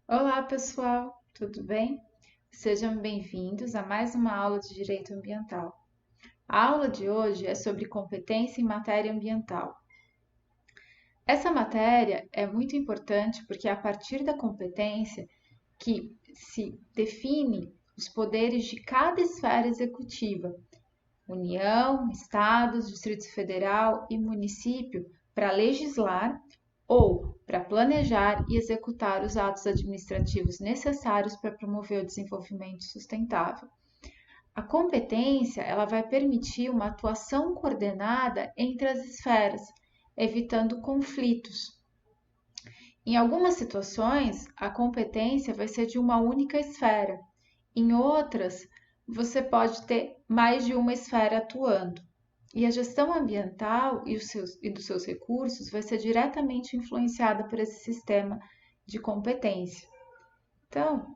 Olá, pessoal, tudo bem? Sejam bem-vindos a mais uma aula de Direito Ambiental. A aula de hoje é sobre competência em matéria ambiental. Essa matéria é muito importante porque é a partir da competência que se define os poderes de cada esfera executiva, União, Estados, Distrito Federal e município, para legislar ou para planejar e executar os atos administrativos necessários para promover o desenvolvimento sustentável. A competência, ela vai permitir uma atuação coordenada entre as esferas, evitando conflitos. Em algumas situações, a competência vai ser de uma única esfera. Em outras, você pode ter mais de uma esfera atuando. E a gestão ambiental e dos seus recursos vai ser diretamente influenciada por esse sistema de competência. Então,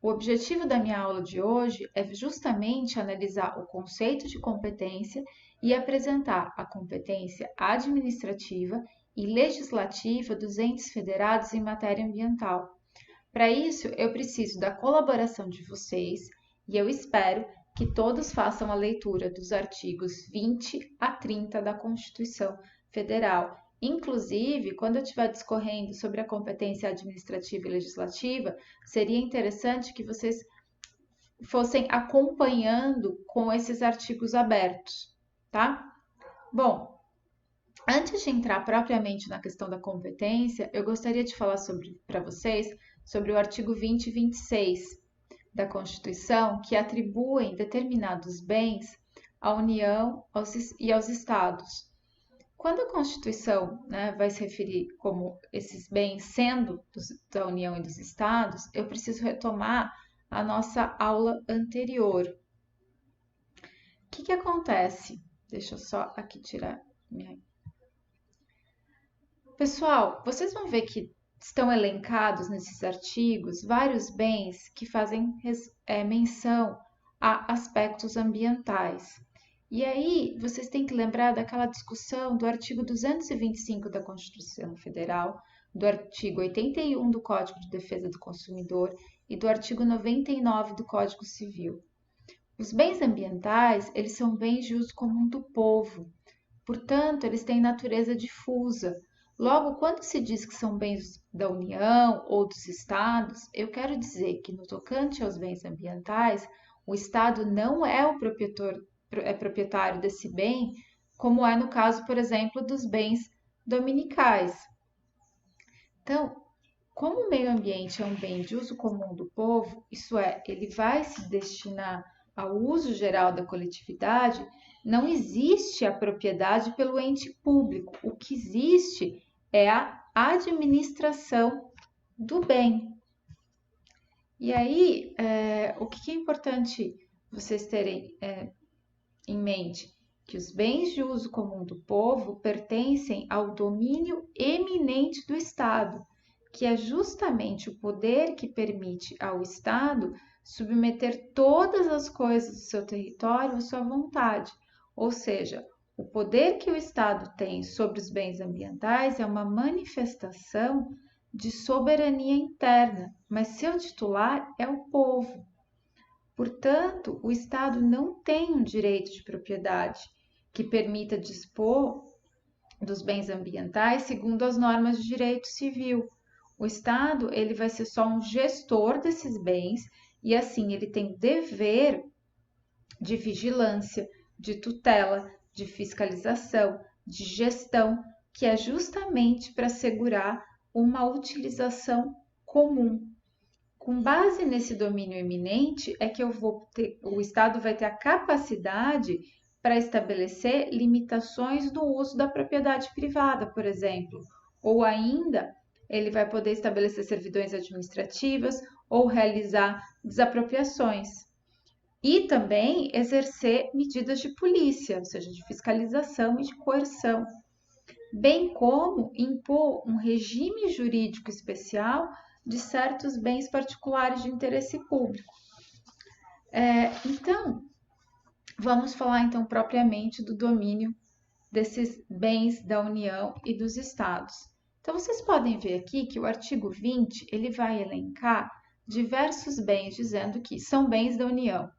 o objetivo da minha aula de hoje é justamente analisar o conceito de competência e apresentar a competência administrativa e legislativa dos entes federados em matéria ambiental. Para isso, eu preciso da colaboração de vocês e eu espero que todos façam a leitura dos artigos 20 a 30 da Constituição Federal. Inclusive, quando eu estiver discorrendo sobre a competência administrativa e legislativa, seria interessante que vocês fossem acompanhando com esses artigos abertos, tá? Bom, antes de entrar propriamente na questão da competência, eu gostaria de falar para vocês sobre o artigo 20 e 26 da Constituição, que atribuem determinados bens à União e aos Estados. Quando a Constituição, vai se referir como esses bens sendo da União e dos Estados, eu preciso retomar a nossa aula anterior. O que acontece? Deixa eu só aqui tirar minha. Pessoal, vocês vão ver que estão elencados nesses artigos vários bens que fazem menção a aspectos ambientais. E aí, vocês têm que lembrar daquela discussão do artigo 225 da Constituição Federal, do artigo 81 do Código de Defesa do Consumidor e do artigo 99 do Código Civil. Os bens ambientais, eles são bens de uso comum do povo, portanto, eles têm natureza difusa. Logo, quando se diz que são bens da União ou dos Estados, eu quero dizer que no tocante aos bens ambientais, o Estado não é o proprietário desse bem, como é no caso, por exemplo, dos bens dominicais. Então, como o meio ambiente é um bem de uso comum do povo, isso é, ele vai se destinar ao uso geral da coletividade, não existe a propriedade pelo ente público. O que existe é a administração do bem. E aí, o que é importante vocês terem em mente? Que os bens de uso comum do povo pertencem ao domínio eminente do Estado, que é justamente o poder que permite ao Estado submeter todas as coisas do seu território à sua vontade. Ou seja, o poder que o Estado tem sobre os bens ambientais é uma manifestação de soberania interna, mas seu titular é o povo. Portanto, o Estado não tem um direito de propriedade que permita dispor dos bens ambientais segundo as normas de direito civil. O Estado, ele vai ser só um gestor desses bens e assim ele tem dever de vigilância, de tutela, de fiscalização, de gestão, que é justamente para assegurar uma utilização comum. Com base nesse domínio eminente é que o Estado vai ter a capacidade para estabelecer limitações no uso da propriedade privada, por exemplo, ou ainda ele vai poder estabelecer servidões administrativas ou realizar desapropriações. E também exercer medidas de polícia, ou seja, de fiscalização e de coerção, bem como impor um regime jurídico especial de certos bens particulares de interesse público. Então, vamos falar então propriamente do domínio desses bens da União e dos Estados. Então, vocês podem ver aqui que o artigo 20, ele vai elencar diversos bens, dizendo que são bens da União,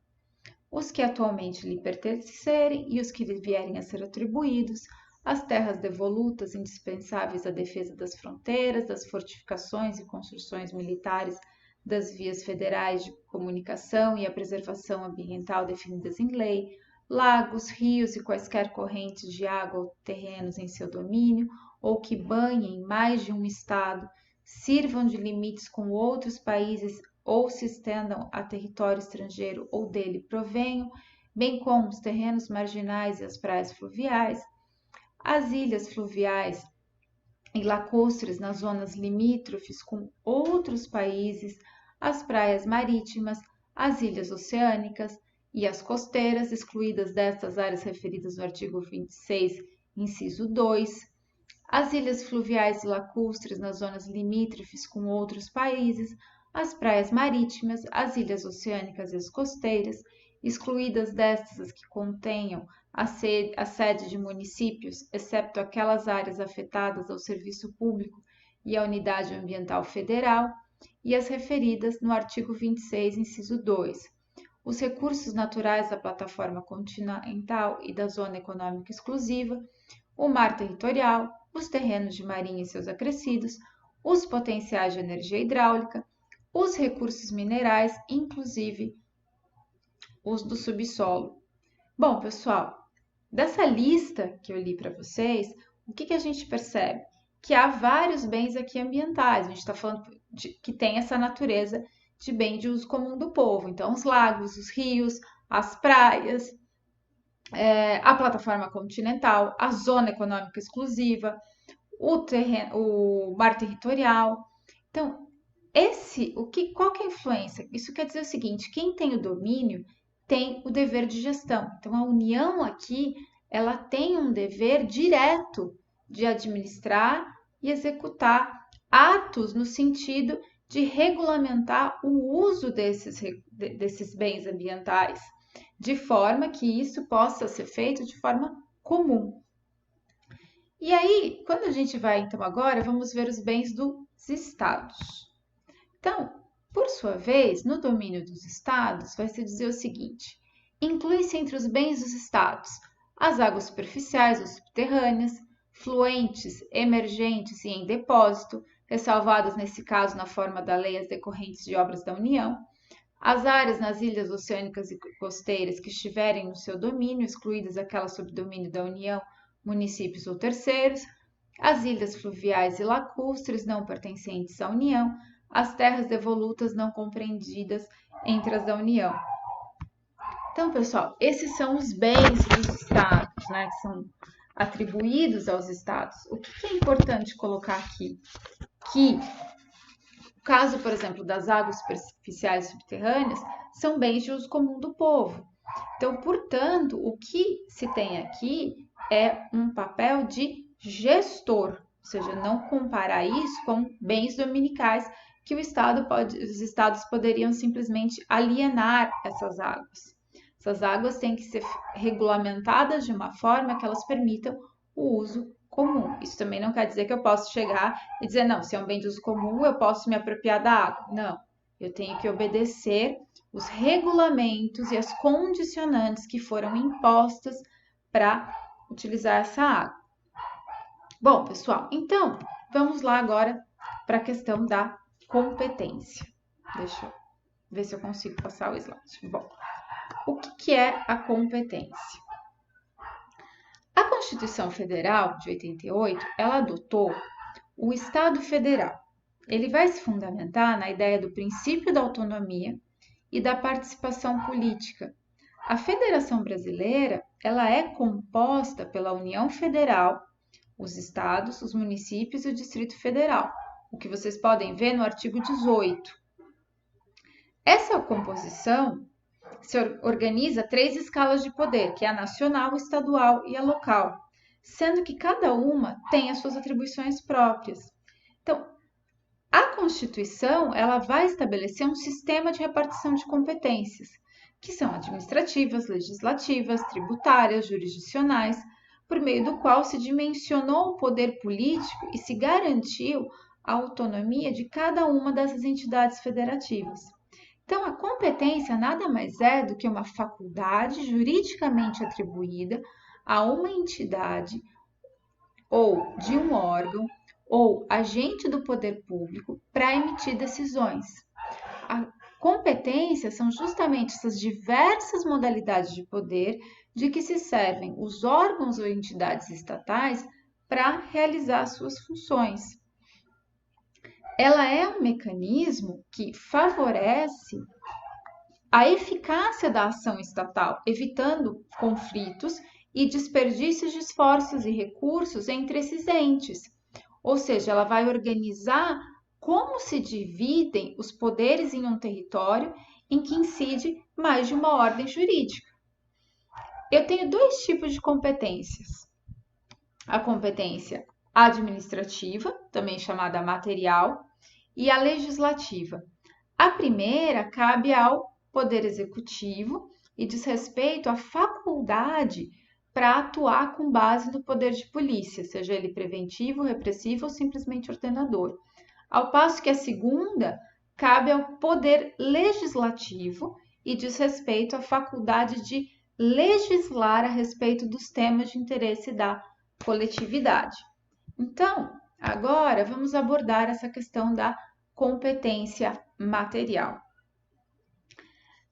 os que atualmente lhe pertencerem e os que lhe vierem a ser atribuídos, as terras devolutas indispensáveis à defesa das fronteiras, das fortificações e construções militares, das vias federais de comunicação e a preservação ambiental definidas em lei, lagos, rios e quaisquer correntes de água ou terrenos em seu domínio, ou que banhem mais de um estado, sirvam de limites com outros países ou se estendam a território estrangeiro ou dele provenham, bem como os terrenos marginais e as praias fluviais, as ilhas fluviais e lacustres nas zonas limítrofes com outros países, as praias marítimas, as ilhas oceânicas e as costeiras, excluídas destas áreas referidas no artigo 26, inciso 2, as ilhas fluviais e lacustres nas zonas limítrofes com outros países, as praias marítimas, as ilhas oceânicas e as costeiras, excluídas destas as que contenham a sede de municípios, excepto aquelas áreas afetadas ao serviço público e à unidade ambiental federal, e as referidas no artigo 26, inciso 2. Os recursos naturais da plataforma continental e da zona econômica exclusiva, o mar territorial, os terrenos de marinha e seus acrescidos, os potenciais de energia hidráulica, os recursos minerais, inclusive os do subsolo. Bom, pessoal, dessa lista que eu li para vocês, o que a gente percebe? Que há vários bens aqui ambientais. A gente está falando que tem essa natureza de bem de uso comum do povo. Então, os lagos, os rios, as praias, a plataforma continental, a zona econômica exclusiva, o mar territorial. Então, qual que é a influência? Isso quer dizer o seguinte: quem tem o domínio tem o dever de gestão. Então, a União aqui, ela tem um dever direto de administrar e executar atos no sentido de regulamentar o uso desses bens ambientais, de forma que isso possa ser feito de forma comum. E aí, quando a gente vai, então, agora, vamos ver os bens dos estados. Então, por sua vez, no domínio dos estados, vai se dizer o seguinte: inclui-se entre os bens dos estados as águas superficiais ou subterrâneas, fluentes, emergentes e em depósito, ressalvadas nesse caso na forma da lei as decorrentes de obras da União, as áreas nas ilhas oceânicas e costeiras que estiverem no seu domínio, excluídas aquelas sob domínio da União, municípios ou terceiros, as ilhas fluviais e lacustres não pertencentes à União, as terras devolutas não compreendidas entre as da União. Então, pessoal, esses são os bens dos estados, né, que são atribuídos aos estados. O que é importante colocar aqui? Que o caso, por exemplo, das águas superficiais subterrâneas são bens de uso comum do povo. Então, portanto, o que se tem aqui é um papel de gestor, ou seja, não comparar isso com bens dominicais que os estados poderiam simplesmente alienar essas águas. Essas águas têm que ser regulamentadas de uma forma que elas permitam o uso comum. Isso também não quer dizer que eu posso chegar e dizer, não, se é um bem de uso comum, eu posso me apropriar da água. Não, eu tenho que obedecer os regulamentos e as condicionantes que foram impostas para utilizar essa água. Bom, pessoal, então, vamos lá agora para a questão da competência. Deixa eu ver se eu consigo passar o slide. Bom, o que é a competência? A Constituição Federal de 88, ela adotou o Estado Federal. Ele vai se fundamentar na ideia do princípio da autonomia e da participação política. A Federação Brasileira, ela é composta pela União Federal, os estados, os municípios e o Distrito Federal, o que vocês podem ver no artigo 18. Essa composição se organiza 3 escalas de poder, que é a nacional, estadual e a local, sendo que cada uma tem as suas atribuições próprias. Então, a Constituição, ela vai estabelecer um sistema de repartição de competências, que são administrativas, legislativas, tributárias, jurisdicionais, por meio do qual se dimensionou o poder político e se garantiu a autonomia de cada uma dessas entidades federativas. Então, a competência nada mais é do que uma faculdade juridicamente atribuída a uma entidade ou de um órgão ou agente do poder público para emitir decisões. A competência são justamente essas diversas modalidades de poder de que se servem os órgãos ou entidades estatais para realizar suas funções. Ela é um mecanismo que favorece a eficácia da ação estatal, evitando conflitos e desperdícios de esforços e recursos entre esses entes. Ou seja, ela vai organizar como se dividem os poderes em um território em que incide mais de uma ordem jurídica. Eu tenho dois tipos de competências. A competência administrativa, também chamada material, e a legislativa. A primeira cabe ao Poder Executivo e diz respeito à faculdade para atuar com base no poder de polícia, seja ele preventivo, repressivo ou simplesmente ordenador. Ao passo que a segunda cabe ao Poder Legislativo e diz respeito à faculdade de legislar a respeito dos temas de interesse da coletividade. Então, agora vamos abordar essa questão da competência material.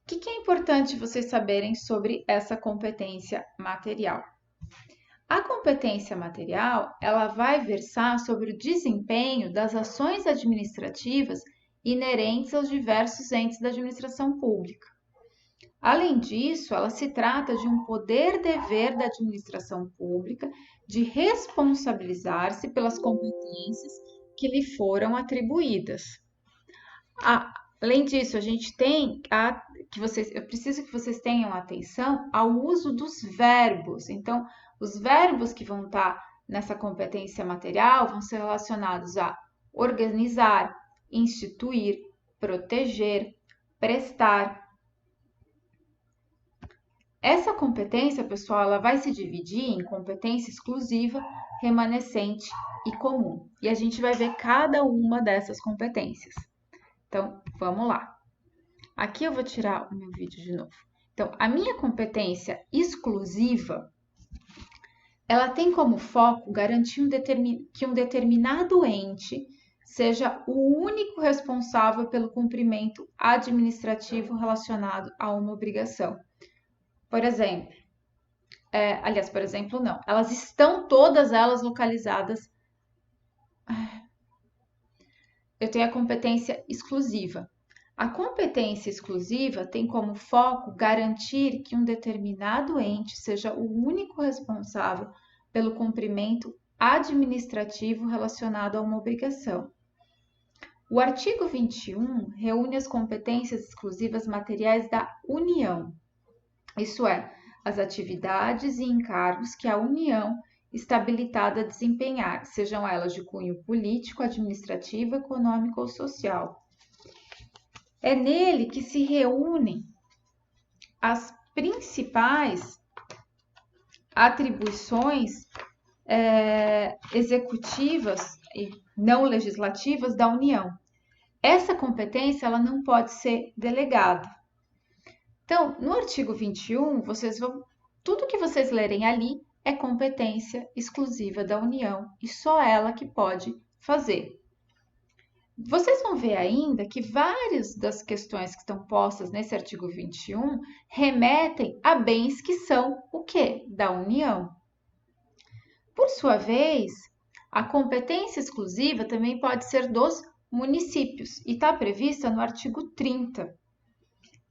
O que é importante vocês saberem sobre essa competência material? A competência material, ela vai versar sobre o desempenho das ações administrativas inerentes aos diversos entes da administração pública. Além disso, ela se trata de um poder-dever da administração pública de responsabilizar-se pelas competências que lhe foram atribuídas. Além disso, a gente tem eu preciso que vocês tenham atenção ao uso dos verbos. Então, os verbos que vão estar nessa competência material vão ser relacionados a organizar, instituir, proteger, prestar. Essa competência, pessoal, ela vai se dividir em competência exclusiva, remanescente e comum. E a gente vai ver cada uma dessas competências. Então, vamos lá. Aqui eu vou tirar o meu vídeo de novo. Então, a minha competência exclusiva, ela tem como foco garantir que um determinado ente seja o único responsável pelo cumprimento administrativo relacionado a uma obrigação. Por exemplo, por exemplo, não. Elas estão todas elas localizadas. Eu tenho a competência exclusiva. A competência exclusiva tem como foco garantir que um determinado ente seja o único responsável pelo cumprimento administrativo relacionado a uma obrigação. O artigo 21 reúne as competências exclusivas materiais da União, isso é, as atividades e encargos que a União está habilitada a desempenhar, sejam elas de cunho político, administrativo, econômico ou social. É nele que se reúnem as principais atribuições executivas e não legislativas da União. Essa competência ela não pode ser delegada. Então, no artigo 21, tudo que vocês lerem ali é competência exclusiva da União e só ela que pode fazer. Vocês vão ver ainda que várias das questões que estão postas nesse artigo 21 remetem a bens que são o quê? Da União. Por sua vez, a competência exclusiva também pode ser dos municípios e está prevista no artigo 30,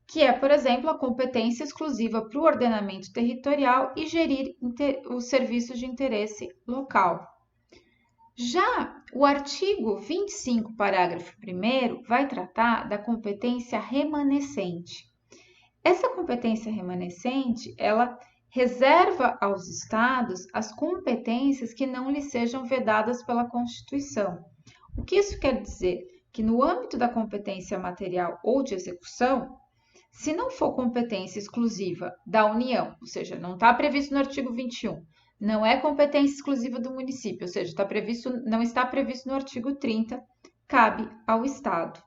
que é, por exemplo, a competência exclusiva para o ordenamento territorial e gerir os serviços de interesse local. Já o artigo 25, parágrafo 1º, vai tratar da competência remanescente. Essa competência remanescente, ela reserva aos estados as competências que não lhes sejam vedadas pela Constituição. O que isso quer dizer? Que no âmbito da competência material ou de execução, se não for competência exclusiva da União, ou seja, não está previsto no artigo 21, não é competência exclusiva do município, ou seja, não está previsto no artigo 30, cabe ao Estado.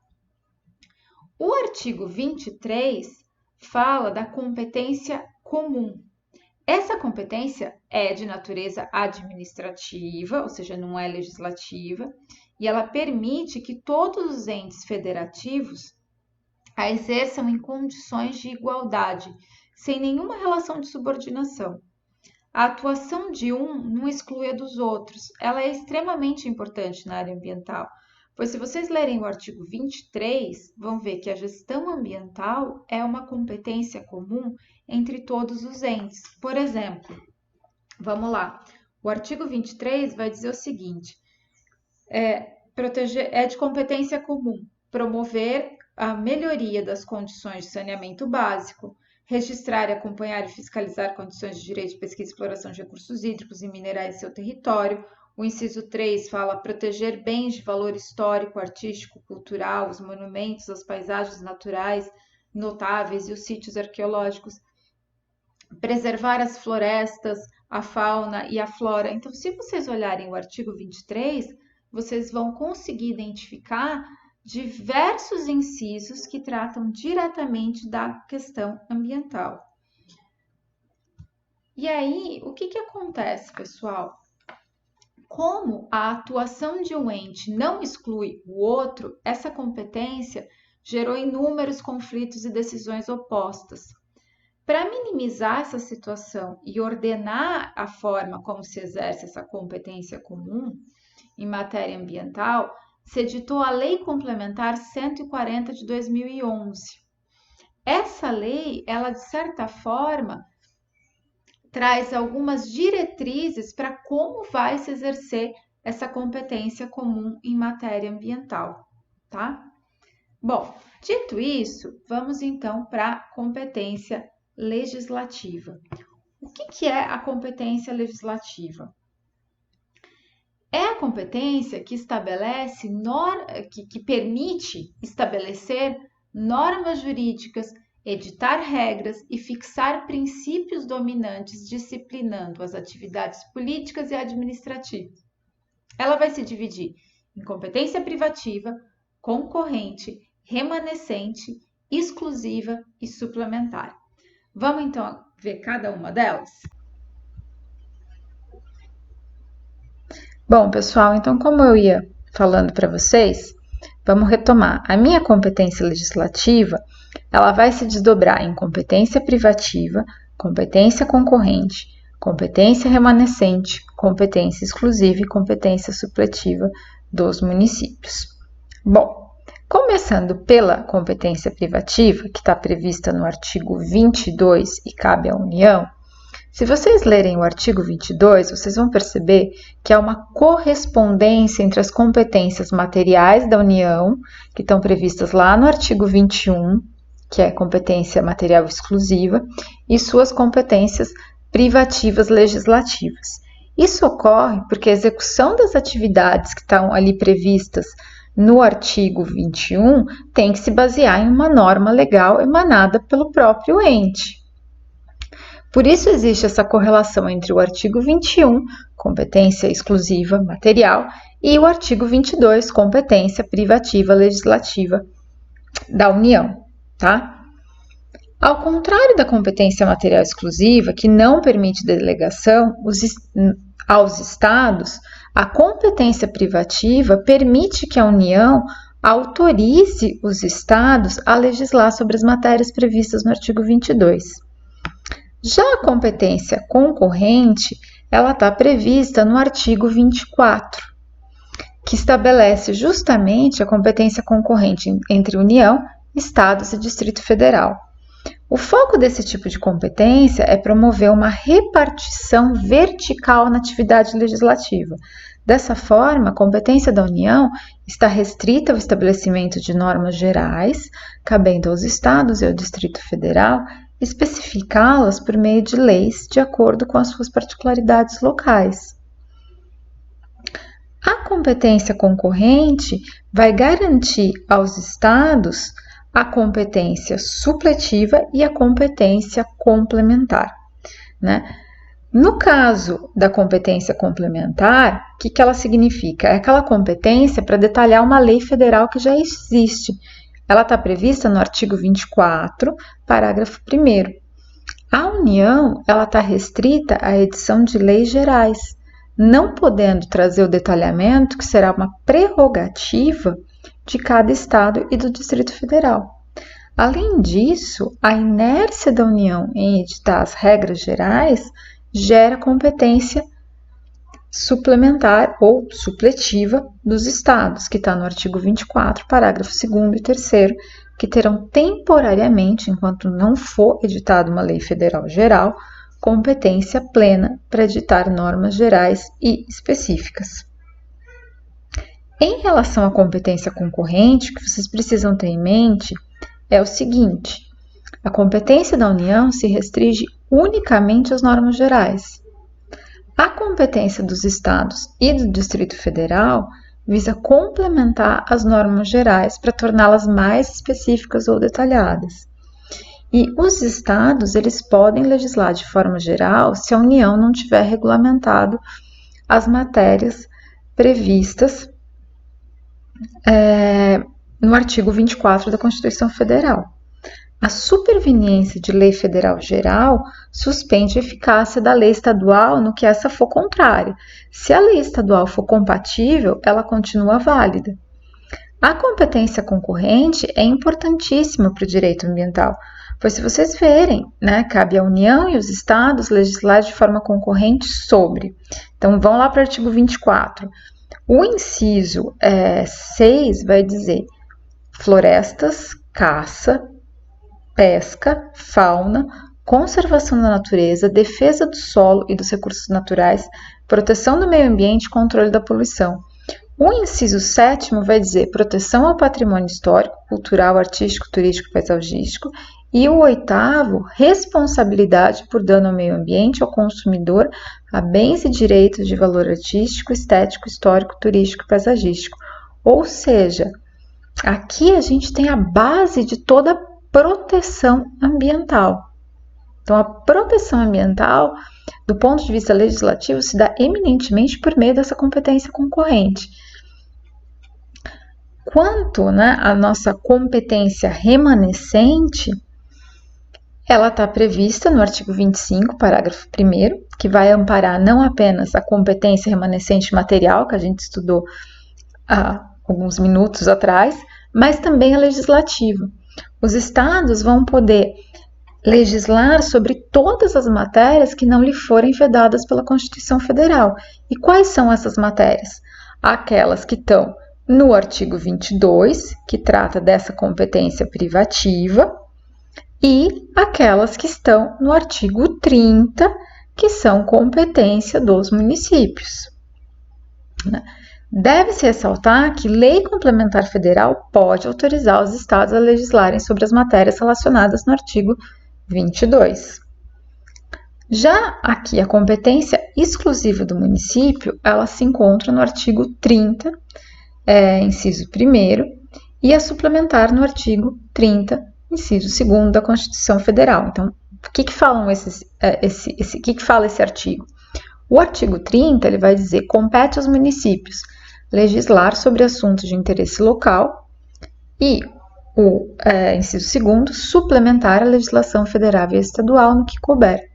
O artigo 23 fala da competência comum. Essa competência é de natureza administrativa, ou seja, não é legislativa, e ela permite que todos os entes federativos a exerçam em condições de igualdade, sem nenhuma relação de subordinação. A atuação de um não exclui a dos outros. Ela é extremamente importante na área ambiental, pois se vocês lerem o artigo 23, vão ver que a gestão ambiental é uma competência comum entre todos os entes. Por exemplo, vamos lá, o artigo 23 vai dizer o seguinte, é de competência comum promover a melhoria das condições de saneamento básico, registrar, acompanhar e fiscalizar condições de direito de pesquisa e exploração de recursos hídricos e minerais em seu território. O inciso 3 fala proteger bens de valor histórico, artístico, cultural, os monumentos, as paisagens naturais notáveis e os sítios arqueológicos, preservar as florestas, a fauna e a flora. Então, se vocês olharem o artigo 23, vocês vão conseguir identificar diversos incisos que tratam diretamente da questão ambiental. E aí, o que acontece, pessoal? Como a atuação de um ente não exclui o outro, essa competência gerou inúmeros conflitos e decisões opostas. Para minimizar essa situação e ordenar a forma como se exerce essa competência comum em matéria ambiental, se editou a Lei Complementar 140 de 2011. Essa lei, ela de certa forma, traz algumas diretrizes para como vai se exercer essa competência comum em matéria ambiental, tá? Bom, dito isso, vamos então para a competência legislativa. O que é a competência legislativa? É a competência que estabelece, que permite estabelecer normas jurídicas, editar regras e fixar princípios dominantes disciplinando as atividades políticas e administrativas. Ela vai se dividir em competência privativa, concorrente, remanescente, exclusiva e suplementar. Vamos então ver cada uma delas? Bom, pessoal, então como eu ia falando para vocês, vamos retomar. A minha competência legislativa, ela vai se desdobrar em competência privativa, competência concorrente, competência remanescente, competência exclusiva e competência supletiva dos municípios. Bom, começando pela competência privativa, que está prevista no artigo 22 e cabe à União, se vocês lerem o artigo 22, vocês vão perceber que há uma correspondência entre as competências materiais da União, que estão previstas lá no artigo 21, que é competência material exclusiva, e suas competências privativas legislativas. Isso ocorre porque a execução das atividades que estão ali previstas no artigo 21 tem que se basear em uma norma legal emanada pelo próprio ente. Por isso existe essa correlação entre o artigo 21, competência exclusiva material, e o artigo 22, competência privativa legislativa da União, tá? Ao contrário da competência material exclusiva, que não permite delegação aos estados, a competência privativa permite que a União autorize os estados a legislar sobre as matérias previstas no artigo 22. Já a competência concorrente, ela está prevista no artigo 24, que estabelece justamente a competência concorrente entre União, Estados e Distrito Federal. O foco desse tipo de competência é promover uma repartição vertical na atividade legislativa. Dessa forma, a competência da União está restrita ao estabelecimento de normas gerais, cabendo aos Estados e ao Distrito Federal especificá-las por meio de leis de acordo com as suas particularidades locais. A competência concorrente vai garantir aos estados a competência supletiva e a competência complementar, né? No caso da competência complementar, o que ela significa? É aquela competência para detalhar uma lei federal que já existe. Ela está prevista no artigo 24, parágrafo 1º. A União está restrita à edição de leis gerais, não podendo trazer o detalhamento que será uma prerrogativa de cada Estado e do Distrito Federal. Além disso, a inércia da União em editar as regras gerais gera competência suplementar ou supletiva dos Estados, que está no artigo 24, parágrafo 2º e 3º, que terão temporariamente, enquanto não for editada uma lei federal geral, competência plena para editar normas gerais e específicas. Em relação à competência concorrente, o que vocês precisam ter em mente é o seguinte: a competência da União se restringe unicamente às normas gerais. A competência dos Estados e do Distrito Federal visa complementar as normas gerais para torná-las mais específicas ou detalhadas. E os Estados, eles podem legislar de forma geral se a União não tiver regulamentado as matérias previstas no artigo 24 da Constituição Federal. A superveniência de lei federal geral suspende a eficácia da lei estadual no que essa for contrária. Se a lei estadual for compatível, ela continua válida. A competência concorrente é importantíssima para o direito ambiental, pois se vocês verem, cabe à União e aos Estados legislar de forma concorrente sobre. Então, vão lá para o artigo 24. O inciso 6 vai dizer florestas, caça, pesca, fauna, conservação da natureza, defesa do solo e dos recursos naturais, proteção do meio ambiente e controle da poluição. O inciso 7º vai dizer proteção ao patrimônio histórico, cultural, artístico, turístico e paisagístico. E o 8º, responsabilidade por dano ao meio ambiente, ao consumidor, a bens e direitos de valor artístico, estético, histórico, turístico e paisagístico. Ou seja, aqui a gente tem a base de toda a proteção ambiental. Então, a proteção ambiental, do ponto de vista legislativo, se dá eminentemente por meio dessa competência concorrente. Quanto à nossa competência remanescente, ela está prevista no artigo 25, parágrafo 1º, que vai amparar não apenas a competência remanescente material, que a gente estudou há alguns minutos atrás, mas também a legislativa. Os estados vão poder legislar sobre todas as matérias que não lhe forem vedadas pela Constituição Federal. E quais são essas matérias? Aquelas que estão no artigo 22, que trata dessa competência privativa, e aquelas que estão no artigo 30, que são competência dos municípios. Deve-se ressaltar que lei complementar federal pode autorizar os estados a legislarem sobre as matérias relacionadas no artigo 22. Já aqui, a competência exclusiva do município, ela se encontra no artigo 30, inciso 1º, e a suplementar no artigo 30, inciso 2º da Constituição Federal. Então, o que fala esse artigo? O artigo 30, ele vai dizer: compete aos municípios legislar sobre assuntos de interesse local, e o inciso 2º, suplementar a legislação federal e estadual no que couber.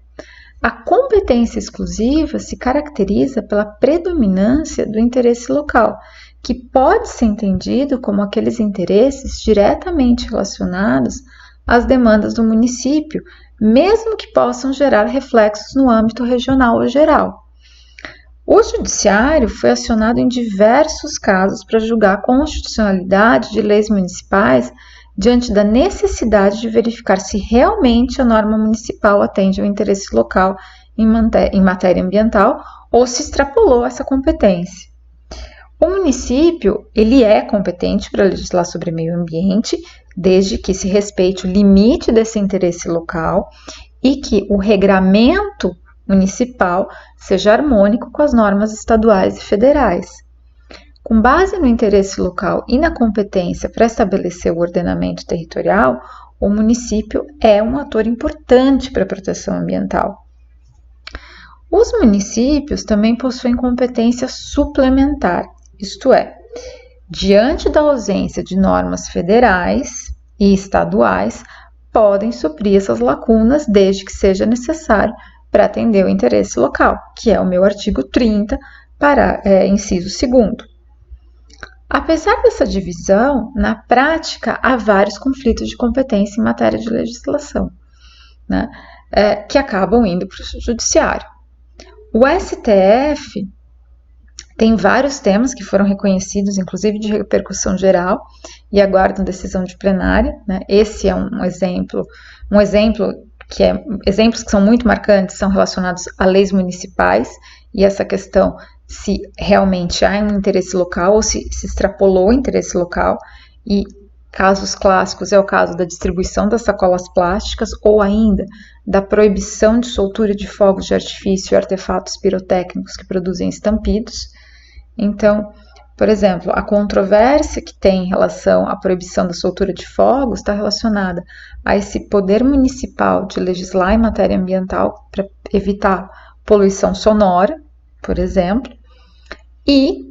A competência exclusiva se caracteriza pela predominância do interesse local, que pode ser entendido como aqueles interesses diretamente relacionados às demandas do município, mesmo que possam gerar reflexos no âmbito regional ou geral. O Judiciário foi acionado em diversos casos para julgar a constitucionalidade de leis municipais diante da necessidade de verificar se realmente a norma municipal atende ao interesse local em matéria ambiental ou se extrapolou essa competência. O município, ele é competente para legislar sobre meio ambiente, desde que se respeite o limite desse interesse local e que o regramento municipal seja harmônico com as normas estaduais e federais. Com base no interesse local e na competência para estabelecer o ordenamento territorial, o município é um ator importante para a proteção ambiental. Os municípios também possuem competência suplementar, isto é, diante da ausência de normas federais e estaduais, podem suprir essas lacunas desde que seja necessário para atender o interesse local, que é o meu artigo 30, inciso 2º. Apesar dessa divisão, na prática há vários conflitos de competência em matéria de legislação, né, que acabam indo para o judiciário. O STF tem vários temas que foram reconhecidos, inclusive de repercussão geral, e aguardam decisão de plenária, né? Esse é um exemplo exemplos que são muito marcantes são relacionados a leis municipais e essa questão se realmente há um interesse local ou se extrapolou o interesse local, e casos clássicos é o caso da distribuição das sacolas plásticas ou ainda da proibição de soltura de fogos de artifício e artefatos pirotécnicos que produzem estampidos. Então, por exemplo, a controvérsia que tem em relação à proibição da soltura de fogos está relacionada a esse poder municipal de legislar em matéria ambiental para evitar poluição sonora, por exemplo, e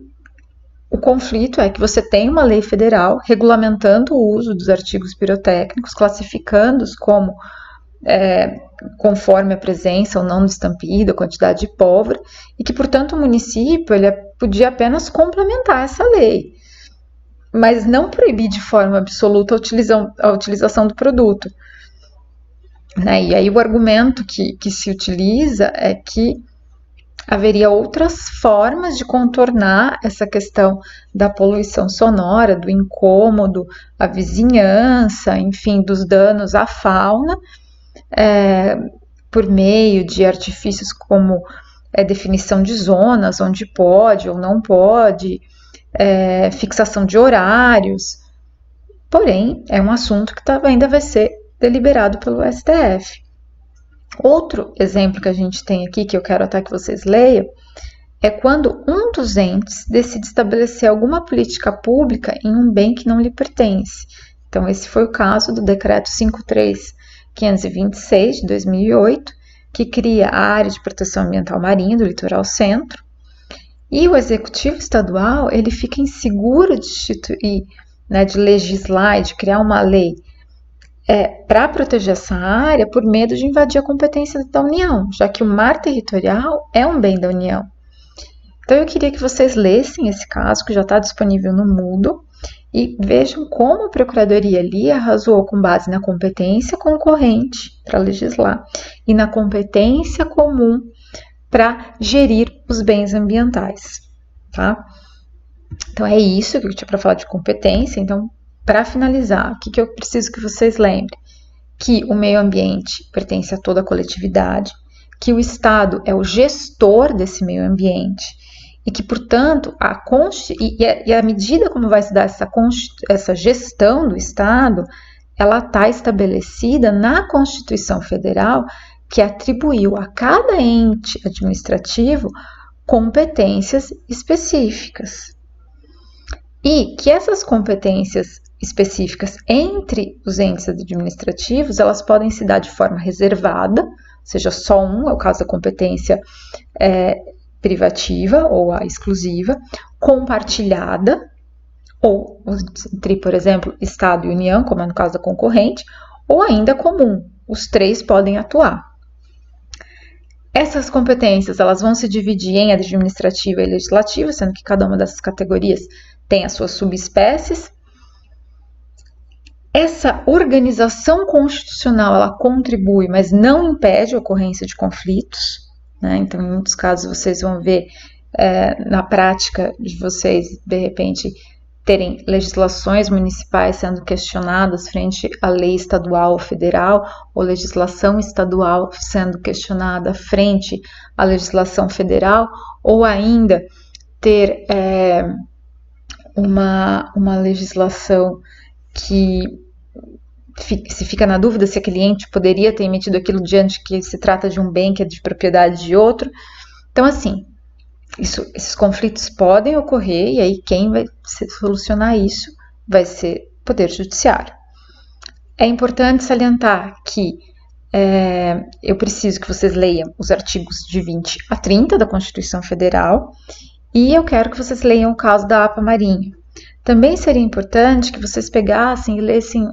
o conflito é que você tem uma lei federal regulamentando o uso dos artigos pirotécnicos, classificando-os como conforme a presença ou não do estampido, a quantidade de pólvora, e que, portanto, o município ele podia apenas complementar essa lei, mas não proibir de forma absoluta a utilização do produto. Né? E aí o argumento que se utiliza é que haveria outras formas de contornar essa questão da poluição sonora, do incômodo à vizinhança, enfim, dos danos à fauna, por meio de artifícios como definição de zonas onde pode ou não pode, fixação de horários. Porém, é um assunto que ainda vai ser deliberado pelo STF. Outro exemplo que a gente tem aqui, que eu quero até que vocês leiam, é quando um dos entes decide estabelecer alguma política pública em um bem que não lhe pertence. Então, esse foi o caso do Decreto 53526, de 2008, que cria a Área de Proteção Ambiental Marinha do Litoral Centro, e o Executivo Estadual ele fica inseguro de instituir, né, de legislar e de criar uma lei para proteger essa área por medo de invadir a competência da União, já que o mar territorial é um bem da União. Então, eu queria que vocês lessem esse caso, que já está disponível no Moodle, e vejam como a Procuradoria ali arrazoou com base na competência concorrente para legislar e na competência comum para gerir os bens ambientais, tá? Então, é isso que eu tinha para falar de competência. Então, para finalizar, o que eu preciso que vocês lembrem? Que o meio ambiente pertence a toda a coletividade, que o Estado é o gestor desse meio ambiente e que, portanto, a medida como vai se dar essa gestão do Estado, ela está estabelecida na Constituição Federal, que atribuiu a cada ente administrativo competências específicas. E que essas competências específicas entre os entes administrativos, elas podem se dar de forma reservada, ou seja, só é o caso da competência privativa ou a exclusiva, compartilhada, ou entre, por exemplo, Estado e União, como é no caso da concorrente, ou ainda comum, os três podem atuar. Essas competências elas vão se dividir em administrativa e legislativa, sendo que cada uma dessas categorias tem as suas subespécies. Essa organização constitucional ela contribui, mas não impede a ocorrência de conflitos, né? Então, em muitos casos, vocês vão ver na prática de vocês, de repente, terem legislações municipais sendo questionadas frente à lei estadual ou federal, ou legislação estadual sendo questionada frente à legislação federal, ou ainda ter uma legislação que se fica na dúvida se aquele ente poderia ter emitido aquilo diante que se trata de um bem que é de propriedade de outro. Então, assim, esses conflitos podem ocorrer e aí quem vai solucionar isso vai ser o Poder Judiciário. É importante salientar que eu preciso que vocês leiam os artigos de 20 a 30 da Constituição Federal e eu quero que vocês leiam o caso da APA Marinha. Também seria importante que vocês pegassem e lessem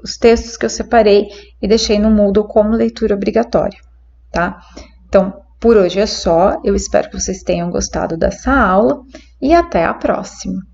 os textos que eu separei e deixei no Moodle como leitura obrigatória, tá? Então, por hoje é só. Eu espero que vocês tenham gostado dessa aula e até a próxima!